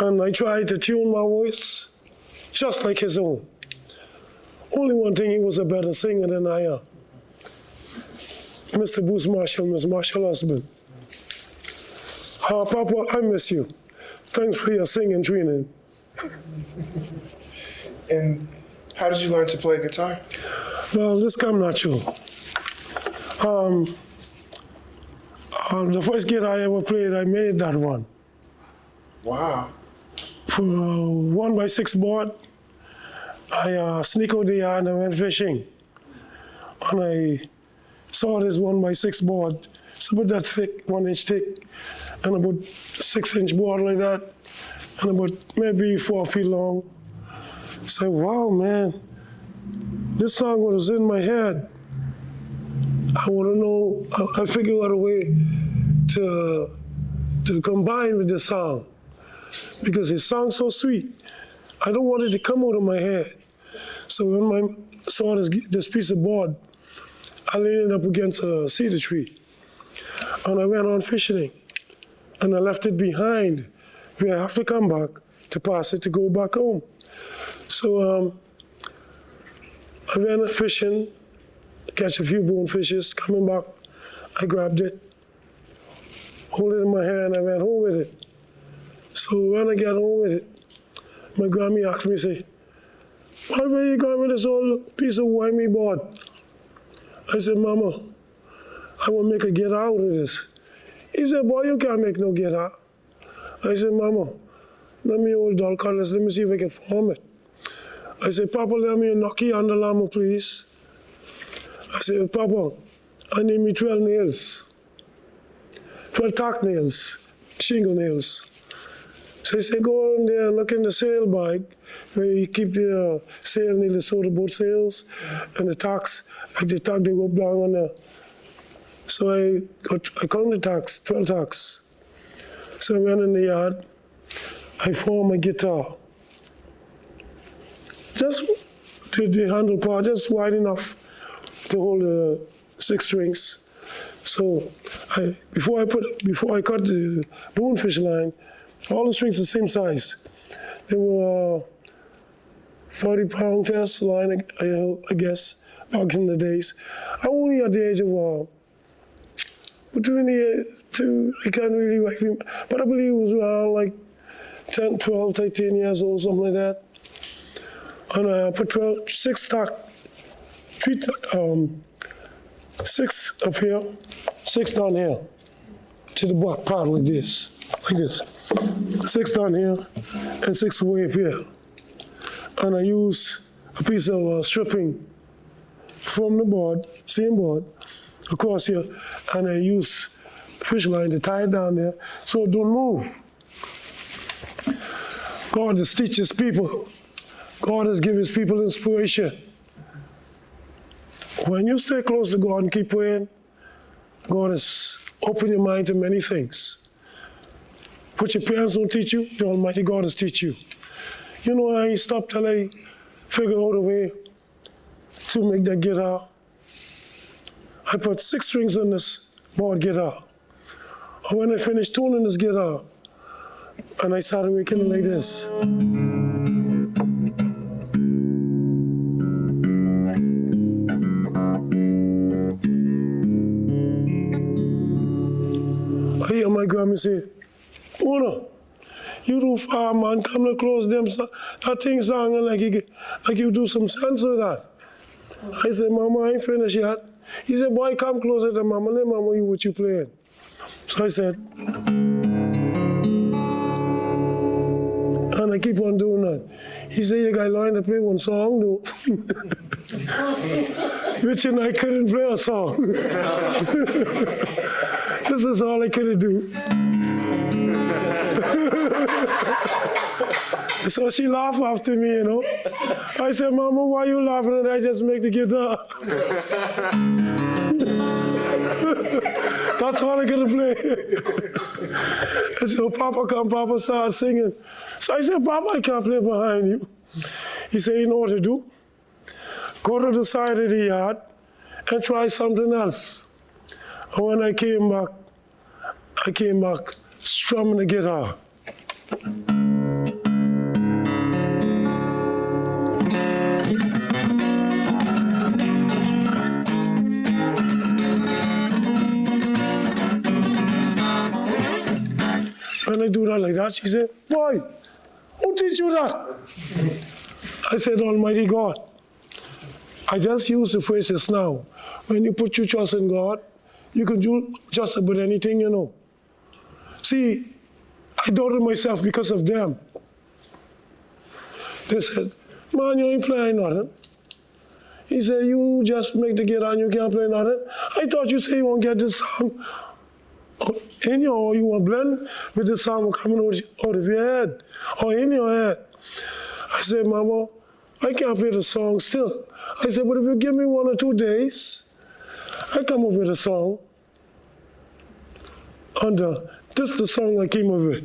And I try to tune my voice just like his own. Only one thing, he was a better singer than I am. Mr. Bruce Marshall, Miss Marshall husband. Papa, I miss you. Thanks for your singing training. And how did you learn to play guitar? Well, this come natural. The first gig I ever played, I made that one. Wow. For 1x6 board, I sneak out the yard and I went fishing. And I saw this 1x6 board. It's about that thick, 1 inch thick, and about 6 inch board like that, and about maybe 4 feet long. I said, wow, man, this song was in my head. I want to know, I figured out a way to combine with the song, because it sounds so sweet. I don't want it to come out of my head. So when I saw this piece of board, I laid it up against a cedar tree. And I went on fishing. And I left it behind, where I have to come back to pass it to go back home. So I went fishing, catch a few bonefishes, coming back, I grabbed it, hold it in my hand, I went home with it. So when I get home with it, my Grammy asked me, say, why were you going with this old piece of wimey board? I said, Mama, I want to make a get out of this. He said, boy, you can't make no get out. I said, Mama, let me hold dull colors, let me see if I can form it. I said, Papa, let me knock you on the llama, please. I said, Papa, I need me 12 nails, 12 tack nails, shingle nails. So he said, go in there and look in the sail bag where you keep the sail near the soda boat sails and the tacks, like the tack they go up down on there. So I counted tacks, 12 tacks. So I went in the yard, I formed a guitar. Just to the handle part, just wide enough to hold the 6 strings. So before I cut the bonefish line, all the strings the same size. They were 40-pound test line, I guess, back in the days. I only at the age of between the two, I can't really remember, but I believe it was around like 10, 12, 13 years old, something like that. And I put 6 tack, 6 up here, 6 down here, to the back part like this. 6 down here, and 6 way up here. And I use a piece of stripping from the board, same board, across here, and I use fish line to tie it down there so it don't move. God has teaches people. God has given his people inspiration. When you stay close to God and keep praying, God has opened your mind to many things. What your parents don't teach you, the Almighty God has teach you. You know, I ain't stopped till I figure out a way to make that guitar. I put 6 strings on this board guitar. And when I finished tuning this guitar, and I started making it like this. I hear my grandma say, Mona, you do far, man, come to close them, that thing singing like you do some sense with that. I said, Mama, I ain't finished yet. He said, boy, come closer to Mama, let Mama hear what you playing. So I said, and I keep on doing that. He said, you got to learn to play one song, though. Which and I couldn't play a song. This is all I could do. So she laughed after me, you know. I said, Mama, why you laughing? And I just make the guitar. That's all I gotta play. And so Papa started singing. So I said, Papa, I can't play behind you. He said, you know what to do? Go to the side of the yard and try something else. And when I came back strumming the guitar. When I do that like that, she said, boy, who teach you that? I said, Almighty God. I just use the phrases now. When you put your trust in God, you can do just about anything, you know. See, I doubted myself because of them. They said, man, you ain't playing nothing. He said, you just make the guitar and you can't play nothing. I thought you say you won't get this song in your, or you want to blend with the song coming out of your head or in your head. I said, Mama, I can't play the song still. I said, but if you give me 1 or 2 days, I come up with a song. And this is the song I came up with.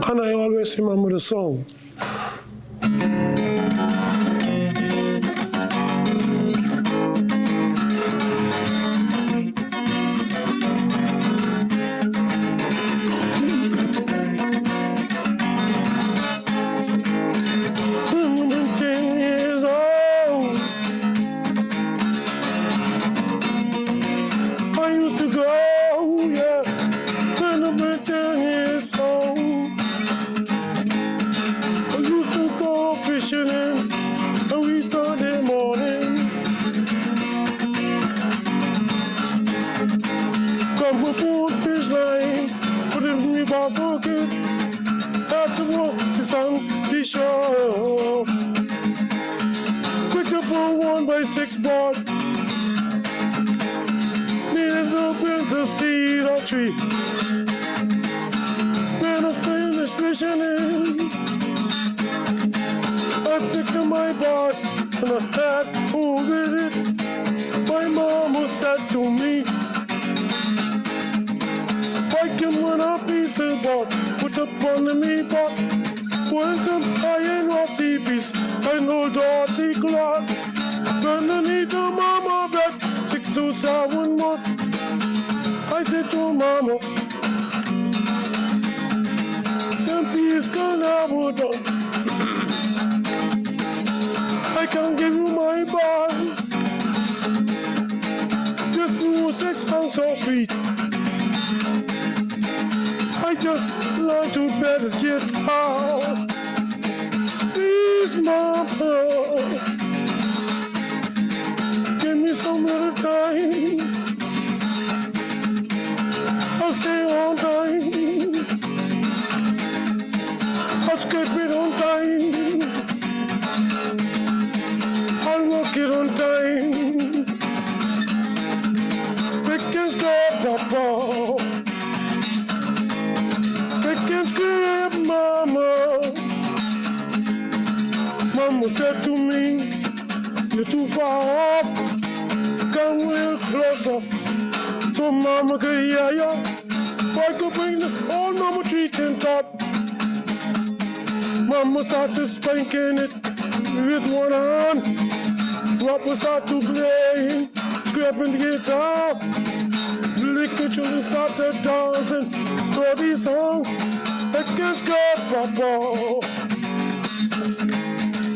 And I always remember the song. Quick to pull 1x6 board. Needed to plant a seed or tree. When I finished fishing in, I picked up my board and I had hold with it. My mama said to me, I can win a piece of board, put up on the meat pot. When some iron rusty piece and old dirty cloth, underneath the mama bed, 6 to 7 months. I said to mama, them peas can have done. I can't give you my bar. This music sounds so sweet. I just learned to play this guitar. Please, mama, give me some little time. I'll stay on time. I'll skip it on time. I'll work it on time. We can stop, papa. Mama. Mama said to me, you're too far off, come a little closer, so Mama could hear you. I could bring the old mama treating top. Mama started spanking it with one hand. Papa started to play, scraping the guitar. The little children started dancing to every song. Against God, Papa.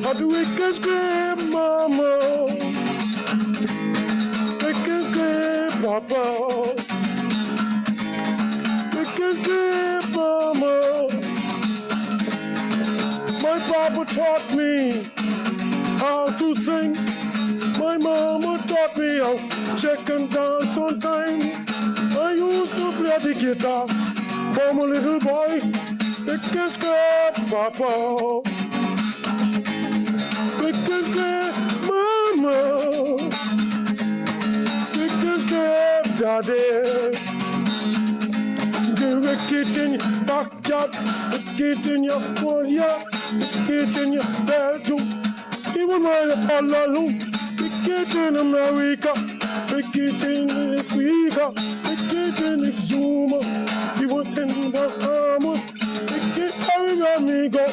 How do we get scream, Mama? We can scream, Papa. We can scream, Mama. My Papa taught me how to sing. My Mama taught me how to check and dance on time. I used to play the guitar from a little boy. It can scrape, Papa. It can scrape, Mama. It can scrape, Daddy. Get it in your backyard, get it in your front yard, get it in your bedroom. Even while you're all alone, get it in America, make it in Africa, make it in Exuma, even in Bahamas, make it everywhere me go,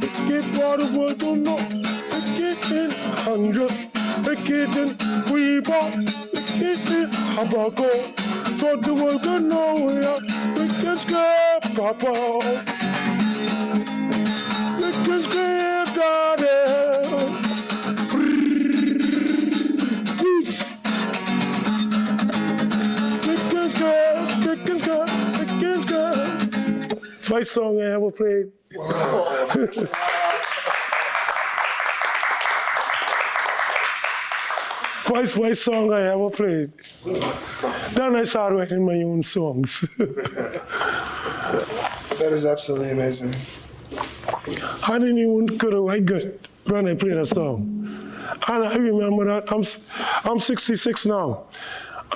make it for the world to know, make it in Andros, make it in Freeport, make it in Abaco, so the world can know ya, make it scrap papa, make it scrap daddy. First song I ever played. Wow. First song I ever played. Then I started writing my own songs. That is absolutely amazing. I didn't even could have write good when I played a song. And I remember that. I'm 66 now.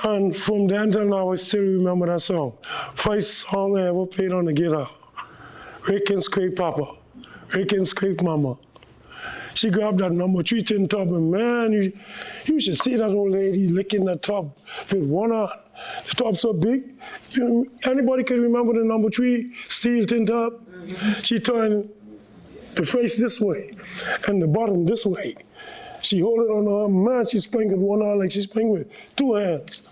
And from then till now, I still remember that song. First song I ever played on the guitar. Rake and Scrape Papa, Rake and Scrape Mama. She grabbed that number 3 tin tub, and man, you should see that old lady licking that tub with one hand. The tub's so big. Anybody can remember the number 3 steel tin tub? Mm-hmm. She turned the face this way and the bottom this way. She hold it on her man, she sprang with one hand like she sprang with 2 hands.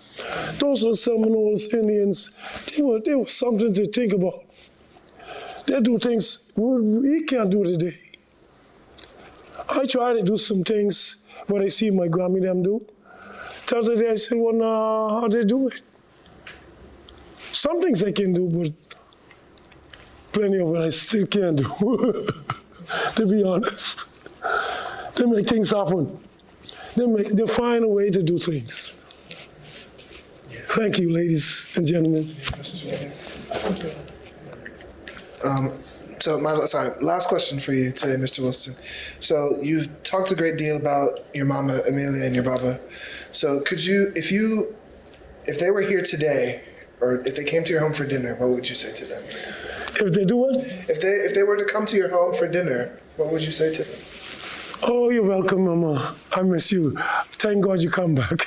Those were Seminoles, Indians. They were something to think about. They do things we can't do today. I try to do some things what I see my Grammy them do. The other day I said, well, nah, how they do it? Some things I can do, but plenty of it I still can't do, to be honest. They make things happen. They find a way to do things. Thank you, ladies and gentlemen. So last question for you today, Mr. Wilson. So you talked a great deal about your mama, Amelia, and your baba. So could you, if they were here today, or if they came to your home for dinner, what would you say to them? If they do what? If they were to come to your home for dinner, what would you say to them? Oh, you're welcome, Mama. I miss you. Thank God you come back.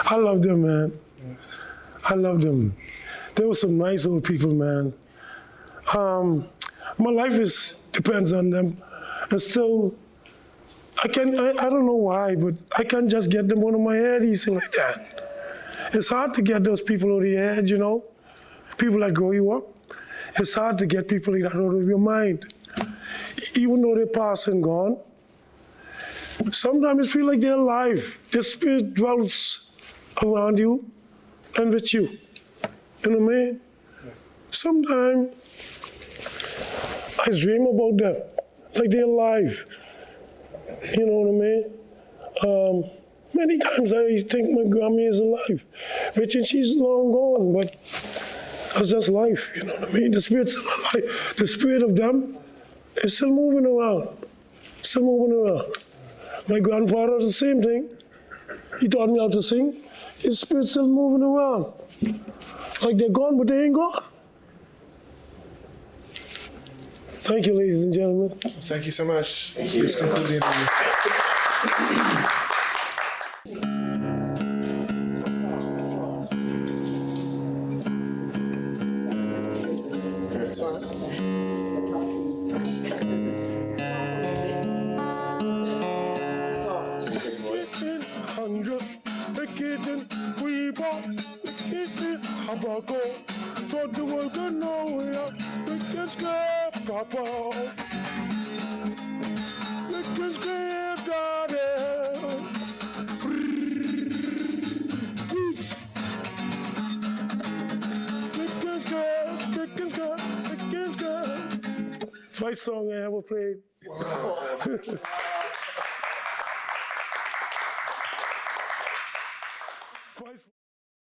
I love them, man. Yes. I love them. They were some nice old people, man. My life depends on them. And still, I don't know why, but I can't just get them out of my head easy like that. It's hard to get those people out of your head, you know? People that grow you up. It's hard to get people like that out of your mind. Even though they're past and gone, sometimes it feels like they're alive. Their spirit dwells around you and with you. You know what I mean? Sometimes I dream about them, like they're alive. You know what I mean? Many times I think my Grammy is alive, but she's long gone, but that's just life, you know what I mean? The spirit's still alive. The spirit of them is still moving around, My grandfather did the same thing. He taught me how to sing. His spirit's still moving around. Like they're gone, but they ain't gone. Thank you, ladies and gentlemen. Thank you so much. This concludes the interview. That's fine. Andros, Bradenton, Freeport, Abaco, so the world can know ya. We can scrap Papa, we can scrap Daddy. We can scrap. First song I ever played. Wow.